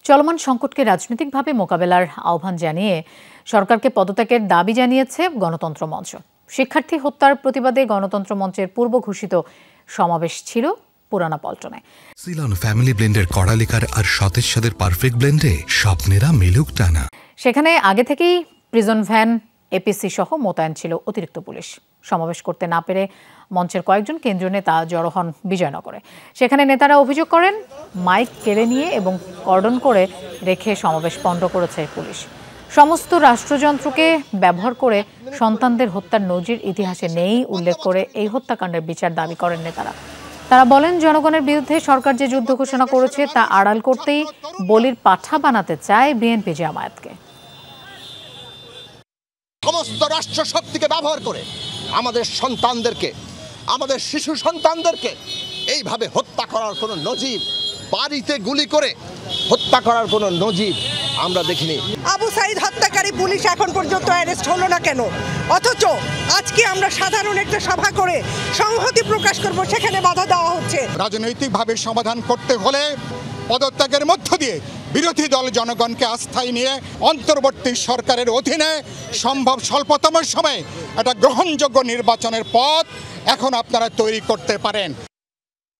চলমান সংকটকে রাজনৈতিকভাবে মোকাবেলার আহ্বান জানিয়ে সরকারকে পদত্যাগের দাবি জানিয়েছে গণতন্ত্র মঞ্চ। শিক্ষার্থী হত্যার প্রতিবাদে গণতন্ত্র মঞ্চের পূর্ব ঘোষিত সমাবেশ ছিল পুরানা পল্টনে। সিলন ফ্যামিলি ব্লেন্ডের কড়ালিকার আর সতেজ স্বাদের পারফেক্ট ব্লেন্ডে স্বপ্নেরা মিলুক টানা। সেখানে আগে থেকেই প্রিজন ভ্যান, এপিসি সহ মোতায়েন ছিল অতিরিক্ত পুলিশ। সমাবেশ করতে না পেরে মঞ্চের কয়েকজন কেন্দ্রীয় নেতা জড়ো হন বিজয়নগরে। সেখানে নেতারা অভিযোগ করেন, মাইক কেড়ে নিয়ে এবং কর্ডন করে রেখে সমাবেশ পণ্ড করেছে পুলিশ। সমস্ত রাষ্ট্রযন্ত্রকে ব্যবহার করে সন্তানদের হত্যার নজির ইতিহাসে নেই উল্লেখ করে এই হত্যাকাণ্ডের বিচার দাবি করেন নেতারা। তারা বলেন, জনগণের বিরুদ্ধে সরকার যে যুদ্ধ ঘোষণা করেছে তা আড়াল করতেই বলির পাঠা বানাতে চায় বিএনপি জামায়াতকে। সমস্ত রাষ্ট্র শক্তিকে ব্যবহার করে আমাদের সন্তানদেরকে, আমাদের শিশু সন্তানদেরকে এইভাবে হত্যা করার কোনো নজির, বাড়িতে গুলি করে হত্যা করার কোনো নজির আমরা দেখিনি। আবু সাইদ হত্যাকারী পুলিশ এখন পর্যন্ত অ্যারেস্ট হলো না কেন? অথচ আজকে আমরা সাধারণ একটা সভা করে সংহতি প্রকাশ করব, সেখানে বাধা দেওয়া হচ্ছে। রাজনৈতিকভাবে সমাধান করতে হলে পদত্যাগের মধ্য দিয়ে বিরোধী দল জনগণকে আস্থায় নিয়ে অন্তর্বর্তী সরকারের অধীনে সম্ভব স্বল্পতম সময়ে একটা গ্রহণযোগ্য নির্বাচনের পথ এখন আপনারা তৈরি করতে পারেন।